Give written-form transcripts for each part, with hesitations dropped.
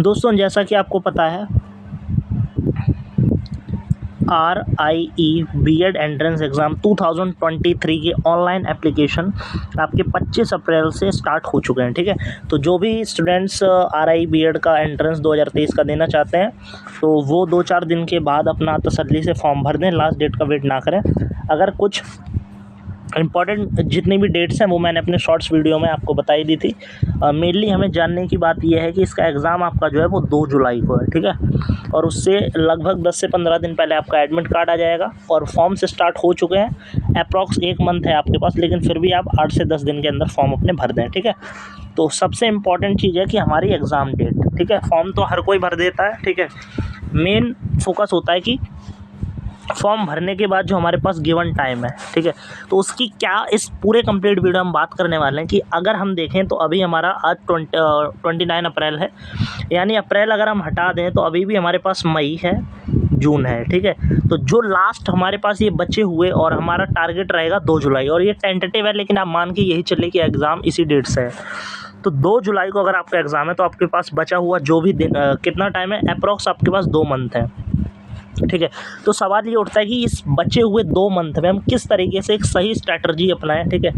दोस्तों जैसा कि आपको पता है RIE बीएड एंट्रेंस एग्ज़ाम 2023 के ऑनलाइन एप्लीकेशन आपके 25 अप्रैल से स्टार्ट हो चुके हैं। ठीक है, तो जो भी स्टूडेंट्स RIE बीएड का एंट्रेंस 2023 का देना चाहते हैं तो वो 2-4 दिन के बाद अपना तसल्ली से फॉर्म भर दें, लास्ट डेट का वेट ना करें। अगर कुछ इम्पॉर्टेंट जितनी भी डेट्स हैं वो मैंने अपने शॉर्ट्स वीडियो में आपको बताई दी थी। मेनली हमें जानने की बात यह है कि इसका एग्ज़ाम आपका जो है वो 2 जुलाई को है। ठीक है, और उससे लगभग 10 से 15 दिन पहले आपका एडमिट कार्ड आ जाएगा और फॉर्म्स स्टार्ट हो चुके हैं। अप्रॉक्स 1 मंथ है आपके पास, लेकिन फिर भी आप 8 से 10 दिन के अंदर फॉर्म अपने भर दें। ठीक है, तो सबसे इम्पॉर्टेंट चीज़ है कि हमारी एग्ज़ाम डेट, ठीक है, फॉर्म तो हर कोई भर देता है। ठीक है, मेन फोकस होता है कि फॉर्म भरने के बाद जो हमारे पास गिवन टाइम है, ठीक है, तो उसकी क्या इस पूरे कंप्लीट वीडियो हम बात करने वाले हैं कि अगर हम देखें तो अभी हमारा आज 29 अप्रैल है, यानी अप्रैल अगर हम हटा दें तो अभी भी हमारे पास मई है, जून है। ठीक है, तो जो लास्ट हमारे पास ये बचे हुए और हमारा टारगेट रहेगा 2 जुलाई, और ये टेंटेटिव है लेकिन आप मान के यही चले कि एग्ज़ाम इसी डेट से है। तो 2 जुलाई को अगर आपका एग्ज़ाम है तो आपके पास बचा हुआ जो भी दिन कितना टाइम है, अप्रॉक्स आपके पास 2 मंथ है। ठीक है, तो सवाल ये उठता है कि इस बचे हुए 2 मंथ में हम किस तरीके से एक सही स्ट्रैटेजी अपनाएं। ठीक है,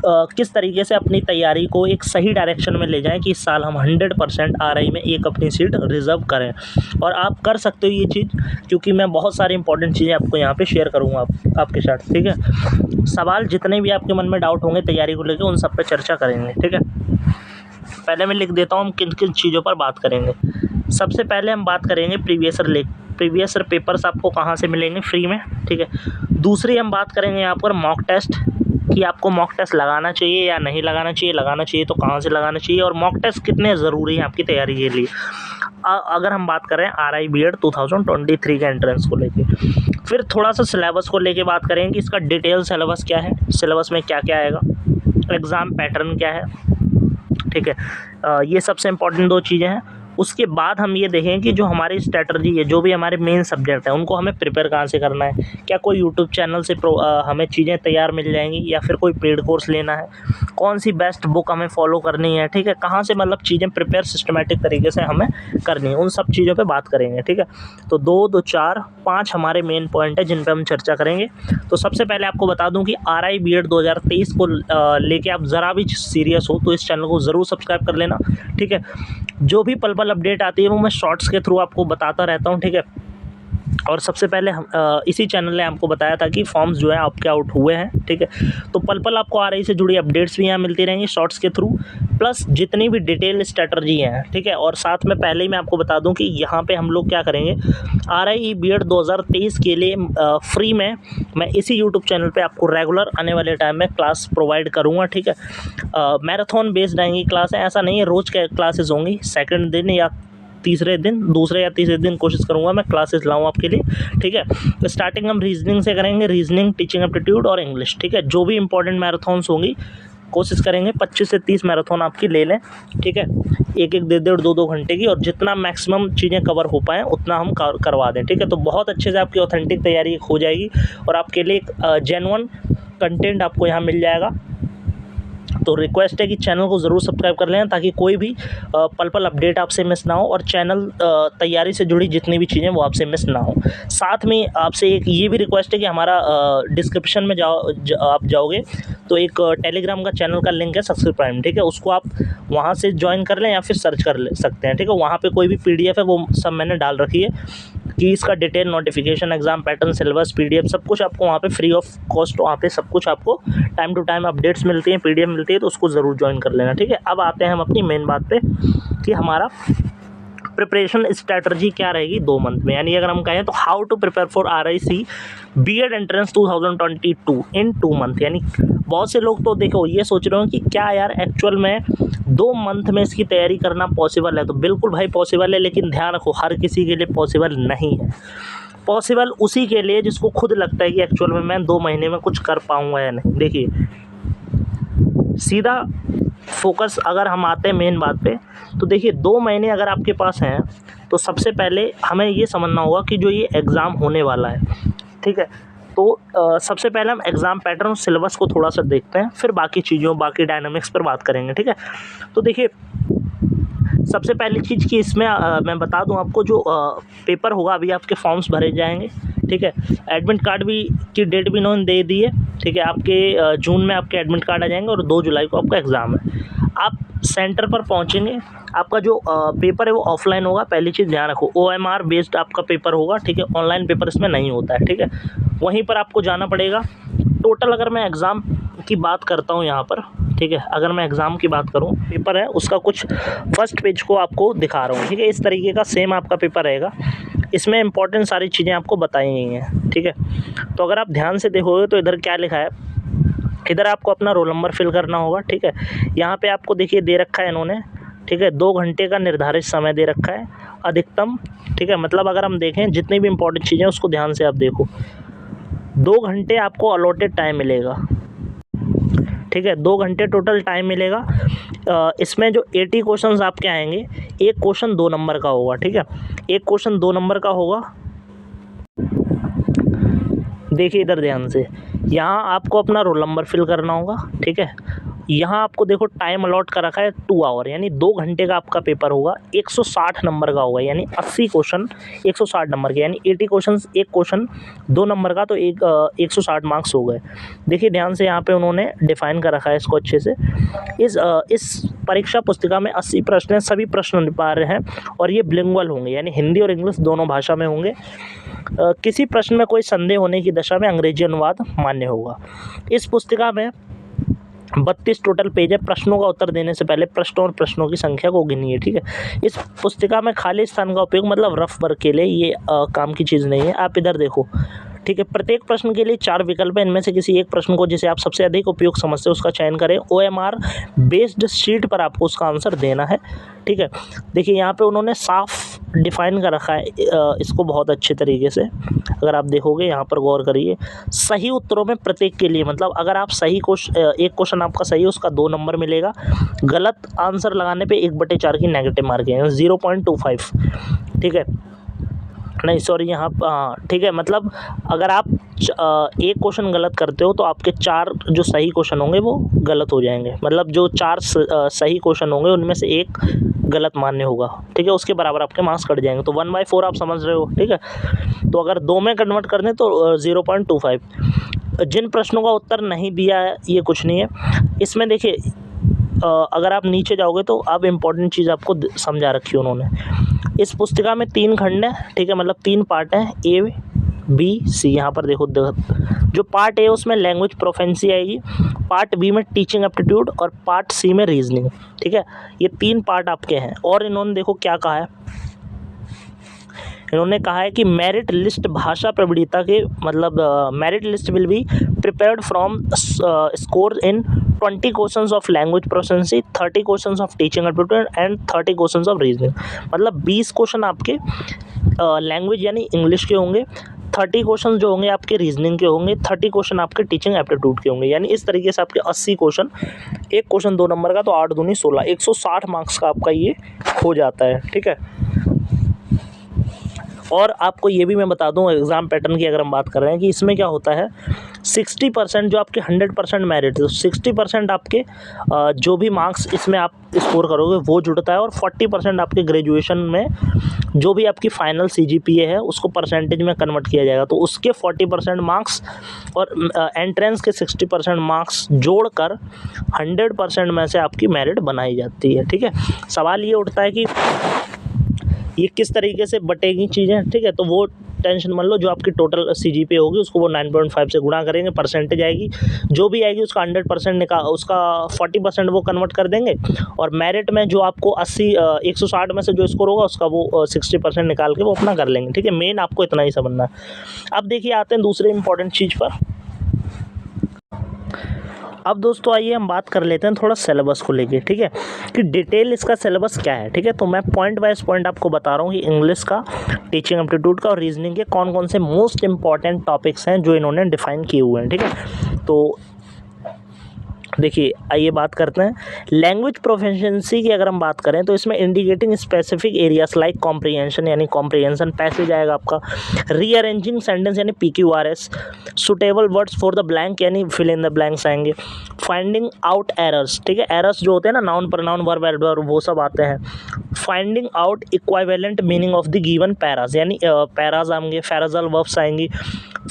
किस तरीके से अपनी तैयारी को एक सही डायरेक्शन में ले जाएं कि इस साल हम 100% RI में एक अपनी सीट रिज़र्व करें। और आप कर सकते हो ये चीज़, क्योंकि मैं बहुत सारी इंपॉर्टेंट चीज़ें आपको यहाँ पे शेयर करूँगा आपके साथ। ठीक है, सवाल जितने भी आपके मन में डाउट होंगे तैयारी को लेकर, उन सब पे चर्चा करेंगे। ठीक है, पहले मैं लिख देता हूँ हम किन किन चीज़ों पर बात करेंगे। सबसे पहले हम बात करेंगे प्रीवियस ईयर पेपर्स आपको कहाँ से मिलेंगे फ्री में। ठीक है, दूसरी हम बात करेंगे यहाँ पर मॉक टेस्ट कि आपको मॉक टेस्ट लगाना चाहिए या नहीं लगाना चाहिए, लगाना चाहिए तो कहाँ से लगाना चाहिए, और मॉक टेस्ट कितने ज़रूरी हैं आपकी तैयारी के लिए। अगर हम बात करें RI बीएड 2023 के एंट्रेंस को लेके, फिर थोड़ा सा सिलेबस को लेके बात करेंगे कि इसका डिटेल सिलेबस क्या है, सिलेबस में क्या क्या आएगा, एग्ज़ाम पैटर्न क्या है। ठीक है, ये सबसे इम्पोर्टेंट 2 चीज़ें हैं। उसके बाद हम ये देखें कि जो हमारी स्ट्रैटेजी है, जो भी हमारे मेन सब्जेक्ट है, उनको हमें प्रिपेयर कहाँ से करना है। क्या कोई यूट्यूब चैनल से हमें चीज़ें तैयार मिल जाएंगी या फिर कोई पेड कोर्स लेना है, कौन सी बेस्ट बुक हमें फॉलो करनी है। ठीक है, कहाँ से मतलब चीज़ें प्रिपेयर सिस्टमेटिक तरीके से हमें करनी है, उन सब चीज़ों पर बात करेंगे। ठीक है, तो 2, 4, 5 हमारे मेन पॉइंट है जिन पर हम चर्चा करेंगे। तो सबसे पहले आपको बता दूँ कि RI बीएड 2023 को लेके आप ज़रा भी सीरियस हो तो इस चैनल को ज़रूर सब्सक्राइब कर लेना। ठीक है, जो भी पल पल अपडेट आती है वो मैं शॉर्ट्स के थ्रू आपको बताता रहता हूँ। ठीक है, और सबसे पहले हम इसी चैनल ने आपको बताया था कि फॉर्म्स जो है आपके आउट हुए हैं। ठीक है, तो पल पल आपको RI से जुड़ी अपडेट्स भी यहाँ मिलती रहेंगी शॉर्ट्स के थ्रू, प्लस जितनी भी डिटेल स्ट्रैटेजी हैं। ठीक है, और साथ में पहले ही मैं आपको बता दूं कि यहाँ पे हम लोग क्या करेंगे, RI बीएड 2023 के लिए फ्री में मैं इसी यूट्यूब चैनल पे आपको रेगुलर आने वाले टाइम में क्लास प्रोवाइड करूँगा। ठीक है, मैराथन बेस्ड आएंगी क्लासें, ऐसा नहीं है रोज़ के क्लासेस होंगी, सेकंड दिन या दूसरे या तीसरे दिन कोशिश करूँगा मैं क्लासेस लाऊँ आपके लिए। ठीक है, तो स्टार्टिंग हम रीजनिंग से करेंगे, रीजनिंग, टीचिंग एप्टीट्यूड और इंग्लिश। ठीक है, जो भी इंपॉर्टेंट मैराथन्स होंगी कोशिश करेंगे 25 से 30 मैराथन आपकी ले लें। ठीक है, एक 1.5 2 घंटे की, और जितना मैक्सिमम चीज़ें कवर हो पाएँ उतना हम करवा दें। ठीक है, तो बहुत अच्छे से आपकी ऑथेंटिक तैयारी हो जाएगी और आपके लिए एक जेन्युइन कंटेंट आपको यहाँ मिल जाएगा। तो रिक्वेस्ट है कि चैनल को ज़रूर सब्सक्राइब कर लें ताकि कोई भी पल पल अपडेट आपसे मिस ना हो, और चैनल तैयारी से जुड़ी जितनी भी चीज़ें वो आपसे मिस ना हो। साथ में आपसे एक ये भी रिक्वेस्ट है कि हमारा डिस्क्रिप्शन में आप जाओगे तो एक टेलीग्राम का चैनल का लिंक है सक्सेस प्राइम। ठीक है, उसको आप वहाँ से ज्वाइन कर लें या फिर सर्च कर सकते हैं। ठीक है, वहाँ पर कोई भी PDF है वो सब मैंने डाल रखी है कि इसका detail notification, exam pattern, syllabus, PDF सब कुछ आपको वहाँ पे फ्री ऑफ कॉस्ट, वहाँ पे सब कुछ आपको टाइम टू टाइम अपडेट्स मिलती हैं, PDF मिलती है, तो उसको ज़रूर ज्वाइन कर लेना। ठीक है, अब आते हैं हम अपनी मेन बात पे कि हमारा प्रिपरेशन स्ट्रैटेजी क्या रहेगी 2 मंथ में, यानी अगर हम कहें तो how to prepare for RIC BEd entrance 2022 in 2 month. यानी बहुत से लोग तो देखो ये सोच रहे हो कि क्या यार एक्चुअल में 2 मंथ में इसकी तैयारी करना पॉसिबल है, तो बिल्कुल भाई पॉसिबल है, लेकिन ध्यान रखो हर किसी के लिए पॉसिबल नहीं है। पॉसिबल उसी के लिए जिसको खुद लगता है कि एक्चुअल में मैं 2 महीने में कुछ कर पाऊँगा या नहीं। देखिए सीधा फोकस अगर हम आते हैं मेन बात पे, तो देखिए 2 महीने अगर आपके पास हैं तो सबसे पहले हमें ये समझना होगा कि जो ये एग्ज़ाम होने वाला है, ठीक है, तो सबसे पहले हम एग्ज़ाम पैटर्न और सिलेबस को थोड़ा सा देखते हैं, फिर बाकी चीज़ों, बाकी डायनामिक्स पर बात करेंगे। ठीक है, तो देखिए सबसे पहली चीज़ कि इसमें मैं बता दूं आपको, जो पेपर होगा अभी आपके फॉर्म्स भरे जाएंगे, ठीक है। एडमिट कार्ड भी की डेट भी इन्होंने दे दी है, ठीक है। आपके जून में आपके एडमिट कार्ड आ जाएंगे और 2 जुलाई को आपका एग्ज़ाम है। आप सेंटर पर पहुंचेंगे, आपका जो पेपर है वो ऑफलाइन होगा, पहली चीज़ ध्यान रखो। OMR बेस्ड आपका पेपर होगा, ठीक है। ऑनलाइन पेपर इसमें नहीं होता है, ठीक है। वहीं पर आपको जाना पड़ेगा। टोटल अगर मैं एग्ज़ाम की बात करता हूँ यहाँ पर, ठीक है, अगर मैं एग्ज़ाम की बात करूँ, पेपर है उसका कुछ फर्स्ट पेज को आपको दिखा रहा हूँ, ठीक है। इस तरीके का सेम आपका पेपर रहेगा। इसमें इंपॉर्टेंट सारी चीज़ें आपको बताई गई हैं, ठीक है। तो अगर आप ध्यान से देखोगे तो इधर क्या लिखा है, इधर आपको अपना रोल नंबर फिल करना होगा, ठीक है। यहाँ पे आपको देखिए दे रखा है इन्होंने, ठीक है, 2 घंटे का निर्धारित समय दे रखा है अधिकतम, ठीक है। मतलब अगर हम देखें जितनी भी इंपॉर्टेंट चीज़ें उसको ध्यान से आप देखो, 2 घंटे आपको अलॉटेड टाइम मिलेगा, ठीक है। 2 घंटे टोटल टाइम मिलेगा। इसमें जो 80 क्वेश्चंस आपके आएंगे, एक क्वेश्चन 2 नंबर का होगा, ठीक है। एक क्वेश्चन 2 नंबर का होगा। देखिए इधर ध्यान से, यहाँ आपको अपना रोल नंबर फिल करना होगा, ठीक है। यहाँ आपको देखो टाइम अलॉट कर रखा है 2 आवर, यानी 2 घंटे का आपका पेपर होगा। 160 नंबर का होगा, यानी 80 क्वेश्चन 160 नंबर के, यानी 80 क्वेश्चन, एक क्वेश्चन 2 नंबर का, तो 160 मार्क्स हो गए। देखिए ध्यान से यहाँ पे उन्होंने डिफाइन कर रखा है इसको अच्छे से। इस परीक्षा पुस्तिका में 80 प्रश्न हैं, सभी प्रश्न अनिवार्य हैं और ये बिलिंगुअल होंगे, यानी हिंदी और इंग्लिश दोनों भाषा में होंगे। किसी प्रश्न में कोई संदेह होने की दशा में अंग्रेजी अनुवाद मान्य होगा। इस पुस्तिका में 32 टोटल पेज है। प्रश्नों का उत्तर देने से पहले प्रश्नों और प्रश्नों की संख्या को गिनिए, ठीक है। इस पुस्तिका में खाली स्थान का उपयोग मतलब रफ वर्क के लिए ये काम की चीज़ नहीं है। आप इधर देखो, ठीक है। प्रत्येक प्रश्न के लिए 4 विकल्प हैं, इनमें से किसी एक प्रश्न को जिसे आप सबसे अधिक उपयोग समझते हो उसका चयन करें। OMR बेस्ड शीट पर आपको उसका आंसर देना है, ठीक है। देखिए यहाँ पे उन्होंने साफ डिफाइन कर रखा है इसको बहुत अच्छे तरीके से। अगर आप देखोगे यहाँ पर गौर करिए, सही उत्तरों में प्रत्येक के लिए, मतलब अगर आप सही एक क्वेश्चन आपका सही है उसका 2 नंबर मिलेगा, गलत आंसर लगाने पे 1/4 की नेगेटिव मार्किंग है, 0.25, ठीक है। नहीं सॉरी, यहाँ ठीक है, मतलब अगर आप एक क्वेश्चन गलत करते हो तो आपके 4 जो सही क्वेश्चन होंगे वो गलत हो जाएंगे, मतलब जो 4 सही क्वेश्चन होंगे उनमें से एक गलत मान्य होगा, ठीक है। उसके बराबर आपके मार्क्स कट जाएंगे, तो 1/4 आप समझ रहे हो, ठीक है। तो अगर 2 में कन्वर्ट कर दें तो 0.25। जिन प्रश्नों का उत्तर नहीं दिया है ये कुछ नहीं है इसमें। देखिए अगर आप नीचे जाओगे तो अब इम्पोर्टेंट चीज़ आपको समझा रखी है उन्होंने। इस पुस्तिका में 3 खंड हैं, ठीक है, मतलब 3 पार्ट हैं, A, B, C। यहाँ पर देखो जो पार्ट A उसमें लैंग्वेज प्रोफेंसी आएगी, पार्ट B में टीचिंग एप्टीट्यूड और पार्ट C में रीजनिंग, ठीक है। ये 3 पार्ट आपके हैं। और इन्होंने देखो क्या कहा है, इन्होंने कहा है कि मेरिट लिस्ट भाषा प्रवणता के, मतलब merit list will be prepared from score in 20 questions of language proficiency, 30 questions of teaching aptitude and 30 questions of reasoning. मतलब 20 क्वेश्चन आपके लैंग्वेज यानी इंग्लिश के होंगे, 30 क्वेश्चन जो होंगे आपके रीजनिंग के होंगे, 30 क्वेश्चन आपके टीचिंग एप्टीट्यूड के होंगे। यानी इस तरीके से आपके 80 क्वेश्चन, एक क्वेश्चन 2 नंबर का, तो 8 दूनी 16, 160 मार्क्स का आपका ये हो जाता है, ठीक है। और आपको ये भी मैं बता दूं एग्ज़ाम पैटर्न की अगर हम बात कर रहे हैं कि इसमें क्या होता है, 60% जो आपके 100% मेरिट है, तो 60% आपके जो भी मार्क्स इसमें आप स्कोर करोगे वो जुड़ता है, और 40% आपके ग्रेजुएशन में जो भी आपकी फाइनल CGPA है उसको परसेंटेज में कन्वर्ट किया जाएगा, तो उसके 40% मार्क्स और एंट्रेंस के 60% मार्क्स जोड़कर 100% में से आपकी मेरिट बनाई जाती है, ठीक है। सवाल ये उठता है कि ये किस तरीके से बटेगी चीज़ें, ठीक है। तो वो टेंशन मान लो, जो आपकी टोटल CGPA होगी उसको वो 9.5 से गुणा करेंगे, परसेंटेज आएगी, जो भी आएगी उसका 100% उसका 40% वो कन्वर्ट कर देंगे, और मेरिट में जो आपको 160 में से जो स्कोर होगा उसका वो 60% निकाल के वो अपना कर लेंगे, ठीक है। मेन आपको इतना ही समझना है। अब देखिए आते हैं दूसरे इंपॉर्टेंट चीज़ पर। अब दोस्तों आइए हम बात कर लेते हैं थोड़ा सिलेबस को लेके, ठीक है, कि डिटेल इसका सिलेबस क्या है, ठीक है। तो मैं पॉइंट वाइज पॉइंट आपको बता रहा हूँ कि इंग्लिश का, टीचिंग एप्टीट्यूड का और रीजनिंग के कौन कौन से मोस्ट इंपॉर्टेंट टॉपिक्स हैं जो इन्होंने डिफाइन किए हुए हैं, ठीक है। तो देखिए आइए बात करते हैं लैंग्वेज प्रोफिशिएंसी की। अगर हम बात करें तो इसमें indicating specific areas like comprehension यानी कॉम्प्रिहेंशन पैसेज आएगा आपका, रीअरेंजिंग सेंटेंस यानी PQRS, suitable words for the blank यानी फिल इन द ब्लैंक्स आएंगे, फाइंडिंग आउट एरर्स, ठीक है, एरर्स जो होते हैं ना नाउन प्रोनाउन वर्ब एडवर्ब वो सब आते हैं, finding out equivalent meaning of the given paras यानी पैराज आएंगे, फ्रेजल वर्ब्स आएंगी,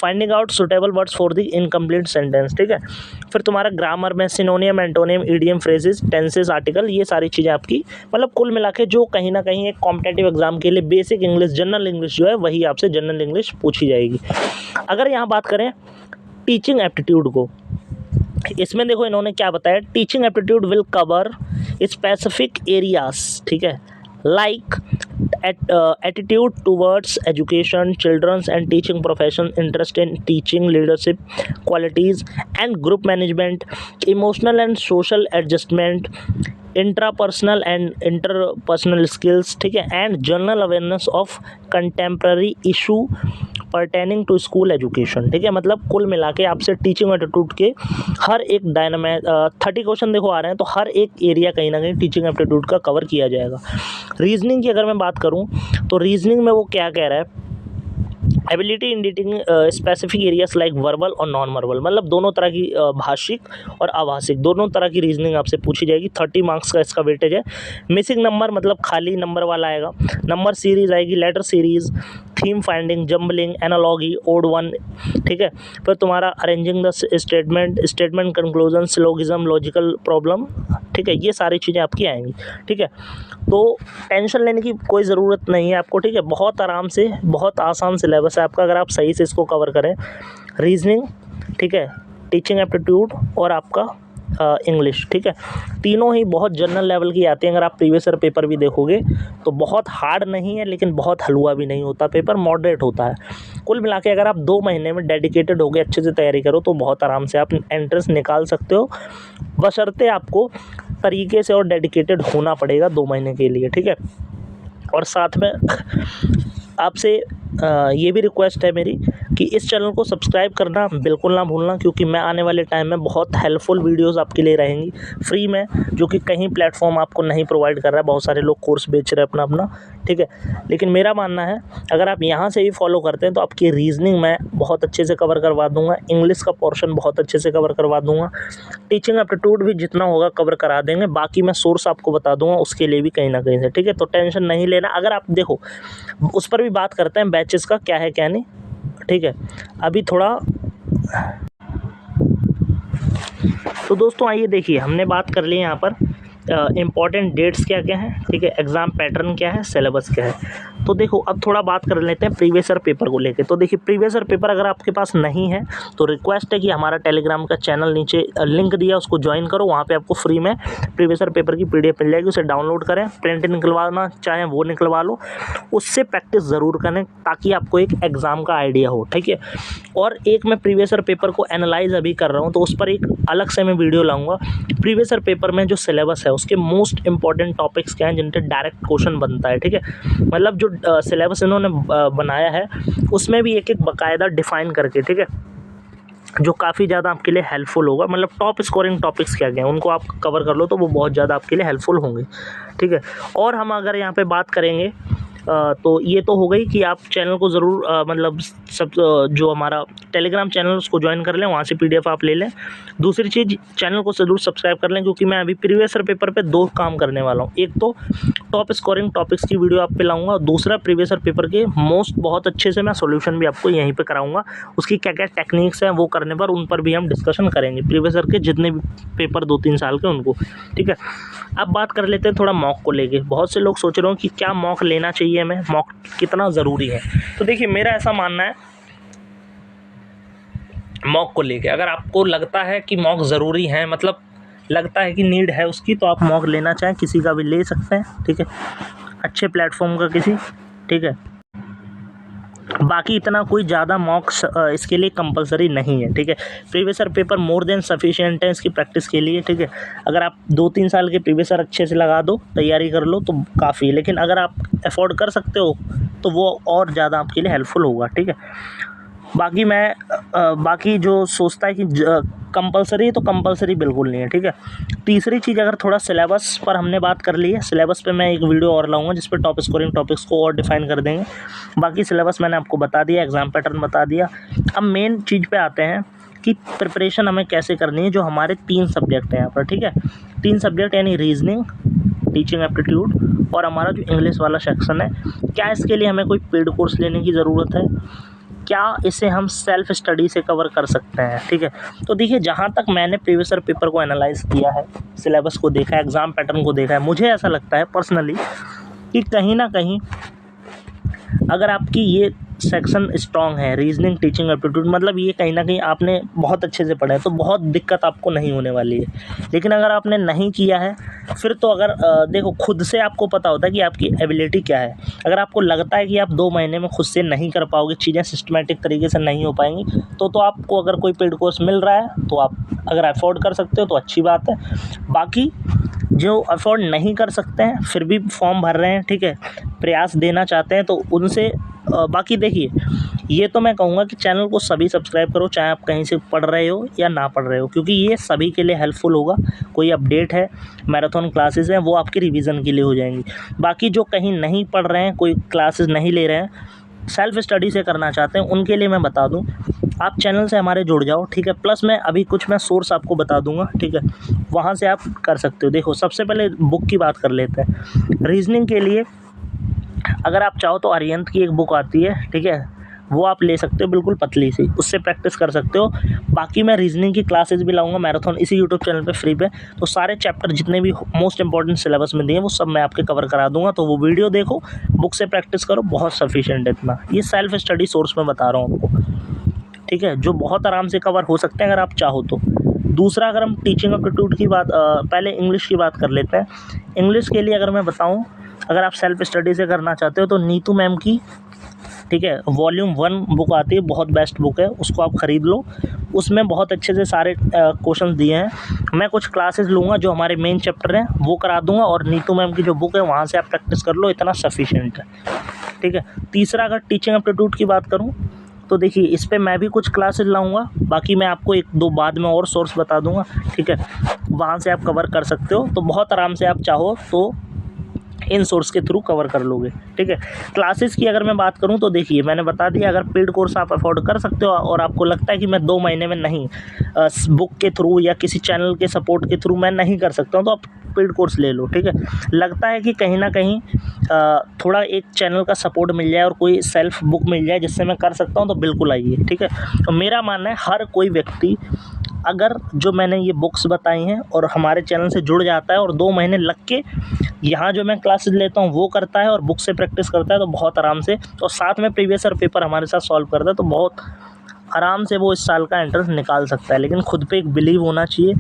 finding out suitable words for the incomplete sentence, ठीक है। फिर तुम्हारा ग्रामर में सिनोनियम, antonym, idiom, phrases, tenses, article, ये सारी चीज़ें आपकी मतलब कुल मिला के जो कहीं ना कहीं एक कॉम्पिटेटिव एग्जाम के लिए बेसिक इंग्लिश जनरल इंग्लिश जो है वही आपसे जनरल इंग्लिश पूछी जाएगी। अगर यहाँ बात करें टीचिंग एप्टीट्यूड को, इसमें देखो इन्होंने क्या बताया, teaching aptitude will cover specific areas, ठीक है, like attitude towards education, children's and teaching profession, interest in teaching, leadership qualities and group management, emotional and social adjustment, intrapersonal and interpersonal skills, ठीक है, and general awareness of contemporary issue pertaining to school education, ठीक है। मतलब कुल मिला के आपसे teaching aptitude के हर एक 30 क्वेश्चन देखो आ रहे हैं, तो हर एक एरिया कहीं ना कहीं टीचिंग एप्टीट्यूड का कवर किया जाएगा। रीजनिंग की अगर मैं बात करूं तो रीजनिंग में वो क्या कह रहा है, ability indicating specific areas like verbal और नॉन वर्बल, मतलब दोनों तरह की भाषिक और अभाषिक दोनों तरह की रीजनिंग आपसे पूछी जाएगी। 30 मार्क्स का इसका वेटेज है। मिसिंग नंबर मतलब खाली नंबर वाला आएगा, नंबर सीरीज आएगी, letter series, theme finding, jumbling, analogy, odd one, ठीक है। फिर तुम्हारा arranging the statement conclusion, syllogism, logical problem, ठीक है, ये सारी चीज़ें आपकी आएंगी, ठीक है। तो टेंशन लेने की कोई ज़रूरत नहीं है आपको, ठीक है, बहुत आराम से बहुत आसान सिलेबस है आपका अगर आप सही से इसको कवर करें। रीजनिंग, ठीक है, टीचिंग एप्टीट्यूड और आपका इंग्लिश, ठीक है, तीनों ही बहुत जनरल लेवल की आती हैं। अगर आप प्रीवियस ईयर पेपर भी देखोगे तो बहुत हार्ड नहीं है लेकिन बहुत हलवा भी नहीं होता, पेपर मॉडरेट होता है। कुल मिला के अगर आप 2 महीने में डेडिकेटेड हो गए, अच्छे से तैयारी करो तो बहुत आराम से आप एंट्रेंस निकाल सकते हो, बशर्ते आपको तरीके से और डेडिकेटेड होना पड़ेगा 2 महीने के लिए, ठीक है। और साथ में आपसे ये भी रिक्वेस्ट है मेरी कि इस चैनल को सब्सक्राइब करना बिल्कुल ना भूलना, क्योंकि मैं आने वाले टाइम में बहुत हेल्पफुल वीडियोस आपके लिए रहेंगी फ्री में, जो कि कहीं प्लेटफॉर्म आपको नहीं प्रोवाइड कर रहा है। बहुत सारे लोग कोर्स बेच रहे हैं अपना अपना, ठीक है, लेकिन मेरा मानना है अगर आप यहाँ से भी फॉलो करते हैं तो आपकी रीजनिंग मैं बहुत अच्छे से कवर करवा दूँगा, इंग्लिश का पोर्शन बहुत अच्छे से कवर करवा दूँगा, टीचिंग एप्टीट्यूड भी जितना होगा कवर करा देंगे, बाकी मैं सोर्स आपको बता दूँगा उसके लिए भी कहीं ना कहीं से, ठीक है। तो टेंशन नहीं लेना। अगर आप देखो उस पर भी बात करते हैं बैचेस का क्या है क्या नहीं, ठीक है। अभी थोड़ा तो दोस्तों आइए देखिए, हमने बात कर ली यहाँ पर इम्पॉर्टेंट डेट्स क्या क्या है, ठीक है, एग्ज़ाम पैटर्न क्या है, सिलेबस क्या है। तो देखो अब थोड़ा बात कर लेते हैं प्रीवियस ईयर पेपर को लेके। तो देखिए प्रीवियस ईयर पेपर अगर आपके पास नहीं है तो रिक्वेस्ट है कि हमारा टेलीग्राम का चैनल नीचे लिंक दिया उसको ज्वाइन करो, वहाँ पे आपको फ्री में प्रीवियस ईयर पेपर की PDF मिल जाएगी, उसे डाउनलोड करें, प्रिंट निकलवाना चाहें वो निकलवा लो, उससे प्रैक्टिस ज़रूर करें ताकि आपको एक एग्ज़ाम का आइडिया हो, ठीक है। और एक मैं प्रीवियस ईयर पेपर को एनालाइज अभी कर रहा हूँ तो उस पर एक अलग से मैं वीडियो लाऊंगा। प्रीवियस ईयर पेपर में जो सिलेबस है उसके मोस्ट इंपॉर्टेंट टॉपिक्स क्या हैं जिन पर डायरेक्ट क्वेश्चन बनता है, ठीक है। मतलब जो सिलेबस इन्होंने बनाया है उसमें भी एक एक बाकायदा डिफाइन करके, ठीक है, जो काफ़ी ज़्यादा आपके लिए हेल्पफुल होगा। मतलब टॉप स्कोरिंग टॉपिक्स क्या क्या हैं उनको आप कवर कर लो तो वो बहुत ज़्यादा आपके लिए हेल्पफुल होंगे, ठीक है। और हम अगर यहाँ पे बात करेंगे तो ये तो हो गई कि आप चैनल को ज़रूर मतलब सब जो हमारा टेलीग्राम चैनल उसको ज्वाइन कर लें, वहाँ से PDF आप ले लें। दूसरी चीज़, चैनल को ज़रूर सब्सक्राइब कर लें क्योंकि मैं अभी प्रीवियस ईयर पेपर पे 2 काम करने वाला हूँ। एक तो टॉप स्कोरिंग टॉपिक्स की वीडियो आप पे लाऊंगा और दूसरा प्रीवियस ईयर पेपर के बहुत अच्छे से मैं सोल्यूशन भी आपको यहीं पर कराऊँगा। उसकी क्या क्या टेक्निक्स हैं वो करने पर उन पर भी हम डिस्कशन करेंगे, प्रीवियस ईयर के जितने भी पेपर 2-3 साल के उनको, ठीक है। अब बात कर लेते हैं थोड़ा मॉक को लेके। बहुत से लोग सोच रहे हो कि क्या मॉक लेना चाहिए हमें, मॉक कितना ज़रूरी है। तो देखिए मेरा ऐसा मानना है मॉक को लेके, अगर आपको लगता है कि मॉक ज़रूरी है, मतलब लगता है कि नीड है उसकी, तो आप मॉक लेना चाहें किसी का भी ले सकते हैं, ठीक है, अच्छे प्लेटफॉर्म का किसी, ठीक है। बाकी इतना कोई ज़्यादा मॉक्स इसके लिए कंपलसरी नहीं है, ठीक है। Previous year paper more than sufficient है इसकी प्रैक्टिस के लिए, ठीक है। अगर आप 2-3 साल के प्रीवियस ईयर अच्छे से लगा दो, तैयारी कर लो तो काफ़ी है, लेकिन अगर आप अफोर्ड कर सकते हो तो वो और ज़्यादा आपके लिए हेल्पफुल होगा, ठीक है। बाकी मैं बाकी जो सोचता है कि कंपलसरी है तो कंपलसरी बिल्कुल नहीं है, ठीक है। तीसरी चीज़, अगर थोड़ा सिलेबस पर हमने बात कर ली है, सिलेबस पे मैं एक वीडियो और लाऊंगा जिस पे टॉप स्कोरिंग टॉपिक्स को और डिफाइन कर देंगे। बाकी सिलेबस मैंने आपको बता दिया, एग्ज़ाम पैटर्न बता दिया। अब मेन चीज़ पे आते हैं कि प्रिपरेशन हमें कैसे करनी है। जो हमारे 3 सब्जेक्ट हैं यहाँ पर, ठीक है, 3 सब्जेक्ट यानी रीजनिंग, टीचिंग एप्टीट्यूड और हमारा जो इंग्लिश वाला सेक्शन है, क्या इसके लिए हमें कोई पेड कोर्स लेने की ज़रूरत है, क्या इसे हम सेल्फ स्टडी से कवर कर सकते हैं, ठीक है। तो देखिए, जहाँ तक मैंने प्रीवियस ईयर पेपर को एनालाइज़ किया है, सिलेबस को देखा है, एग्ज़ाम पैटर्न को देखा है, मुझे ऐसा लगता है पर्सनली कि कहीं ना कहीं अगर आपकी ये सेक्शन स्ट्रॉन्ग है, रीजनिंग, टीचिंग एप्टीट्यूड, मतलब ये कहीं ना कहीं आपने बहुत अच्छे से पढ़ा है, तो बहुत दिक्कत आपको नहीं होने वाली है। लेकिन अगर आपने नहीं किया है, फिर तो अगर देखो, खुद से आपको पता होता है कि आपकी एबिलिटी क्या है। अगर आपको लगता है कि आप 2 महीने में खुद से नहीं कर पाओगे, चीज़ें सिस्टमेटिक तरीके से नहीं हो पाएंगी, तो आपको अगर कोई पेड कोर्स मिल रहा है तो आप अगर अफोर्ड कर सकते हो तो अच्छी बात है। बाकी जो अफोर्ड नहीं कर सकते हैं फिर भी फॉर्म भर रहे हैं, ठीक है, प्रयास देना चाहते हैं, तो उनसे बाकी देखिए, ये तो मैं कहूँगा कि चैनल को सभी सब्सक्राइब करो, चाहे आप कहीं से पढ़ रहे हो या ना पढ़ रहे हो, क्योंकि ये सभी के लिए हेल्पफुल होगा। कोई अपडेट है, मैराथन क्लासेस हैं, वो आपकी रिवीजन के लिए हो जाएंगी। बाकी जो कहीं नहीं पढ़ रहे हैं, कोई क्लासेस नहीं ले रहे हैं, सेल्फ स्टडी से करना चाहते हैं, उनके लिए मैं बता दूं, आप चैनल से हमारे जुड़ जाओ, ठीक है। प्लस मैं अभी कुछ सोर्स आपको बता दूंगा, ठीक है, वहाँ से आप कर सकते हो। देखो, सबसे पहले बुक की बात कर लेते हैं। रीजनिंग के लिए अगर आप चाहो तो अरिहंत की एक बुक आती है, ठीक है, वो आप ले सकते हो, बिल्कुल पतली सी, उससे प्रैक्टिस कर सकते हो। बाकी मैं रीजनिंग की क्लासेस भी लाऊंगा मैराथन इसी यूट्यूब चैनल पे फ्री पे, तो सारे चैप्टर जितने भी मोस्ट इंपॉर्टेंट सिलेबस में दिए वो सब मैं आपके कवर करा दूंगा। तो वो वीडियो देखो, बुक से प्रैक्टिस करो, बहुत सफिशिएंट है इतना। ये सेल्फ स्टडी सोर्स में बता रहा हूँ आपको, ठीक है, जो बहुत आराम से कवर हो सकते हैं अगर आप चाहो तो। दूसरा, अगर हम टीचिंग एप्टीट्यूड की बात, पहले इंग्लिश की बात कर लेते हैं। इंग्लिश के लिए अगर मैं बताऊँ, अगर आप सेल्फ स्टडी से करना चाहते हो तो नीतू मैम की, ठीक है, वॉल्यूम 1 बुक आती है, बहुत बेस्ट बुक है, उसको आप ख़रीद लो। उसमें बहुत अच्छे से सारे क्वेश्चन दिए हैं। मैं कुछ क्लासेस लूँगा, जो हमारे मेन चैप्टर हैं वो करा दूँगा, और नीतू मैम की जो बुक है वहाँ से आप प्रैक्टिस कर लो, इतना सफिशिएंट है, ठीक है। तीसरा, अगर टीचिंग एप्टीट्यूड की बात करूँ तो देखिए, इस पे मैं भी कुछ क्लासेस लाऊंगा, बाकी मैं आपको 1-2 बाद में और सोर्स बता दूंगा, ठीक है, वहाँ से आप कवर कर सकते हो। तो बहुत आराम से आप चाहो तो इन सोर्स के थ्रू कवर कर लोगे, ठीक है। क्लासेस की अगर मैं बात करूं तो देखिए, मैंने बता दिया, अगर पेड कोर्स आप अफोर्ड कर सकते हो और आपको लगता है कि मैं 2 महीने में नहीं, बुक के थ्रू या किसी चैनल के सपोर्ट के थ्रू मैं नहीं कर सकता हूं, तो आप पेड कोर्स ले लो, ठीक है। लगता है कि कहीं ना कहीं थोड़ा एक चैनल का सपोर्ट मिल जाए और कोई सेल्फ बुक मिल जाए जिससे मैं कर सकता हूं, तो बिल्कुल आइए, ठीक है। तो मेरा मानना है, हर कोई व्यक्ति अगर जो मैंने ये बुक्स बताई हैं और हमारे चैनल से जुड़ जाता है और 2 महीने लग के यहाँ जो मैं क्लासेस लेता हूँ वो करता है और बुक से प्रैक्टिस करता है, तो बहुत आराम से, और साथ में प्रीवियस ईयर पेपर हमारे साथ सॉल्व करता है, तो बहुत आराम से वो इस साल का एंट्रेंस निकाल सकता है। लेकिन खुद पे एक बिलीव होना चाहिए,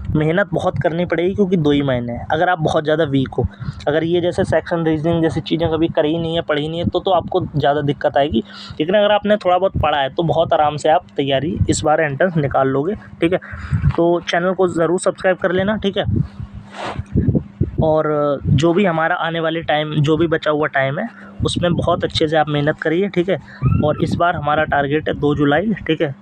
मेहनत बहुत करनी पड़ेगी, क्योंकि 2 ही महीने हैं। अगर आप बहुत ज़्यादा वीक हो, अगर ये जैसे सेक्शन रीजनिंग जैसी चीज़ें कभी करी नहीं है, पढ़ी नहीं है, तो आपको ज़्यादा दिक्कत आएगी। लेकिन अगर आपने थोड़ा बहुत पढ़ा है तो बहुत आराम से आप तैयारी इस बार एंट्रेंस निकाल लोगे, ठीक है। तो चैनल को ज़रूर सब्सक्राइब कर लेना, ठीक है। और जो भी हमारा आने वाले टाइम, जो भी बचा हुआ टाइम है, उसमें बहुत अच्छे से आप मेहनत करिए, ठीक है। और इस बार हमारा टारगेट है 2 जुलाई, ठीक है।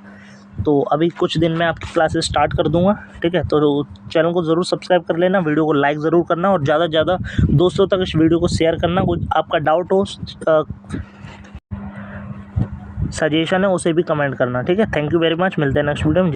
तो अभी कुछ दिन में आपकी क्लासेस स्टार्ट कर दूंगा, ठीक है। तो चैनल को ज़रूर सब्सक्राइब कर लेना, वीडियो को लाइक ज़रूर करना, और ज़्यादा से ज़्यादा दोस्तों तक इस वीडियो को शेयर करना। कुछ आपका डाउट हो, सजेशन है, उसे भी कमेंट करना, ठीक है। थैंक यू वेरी मच, मिलते हैं नेक्स्ट वीडियो में।